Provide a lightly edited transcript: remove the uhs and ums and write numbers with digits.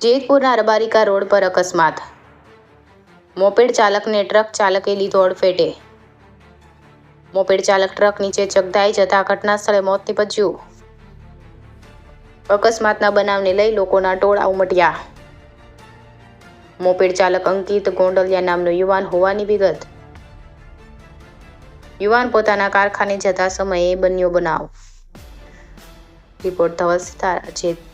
જેતપુરના Rabarika road પર અકસ્માત. Moped ચાલકને ટ્રક ચાલકે લીધો અડફેટે. મોપેડ ચાલક ટ્રક નીચે ચગદાઈ જતા ઘટના સ્થળે મોત નીપજ્યું. અકસ્માતના બનાવને લઈ લોકોના ટોળા ઉમટ્યા. મોપેડ ચાલક અંકિત ગોંડલિયા નામનો યુવાન હોવાની વિગત. યુવાન પોતાના કારખાને જતા સમયે બન્યો બનાવ. રિપોર્ટ ધવલ સિતારા, જેતપુર.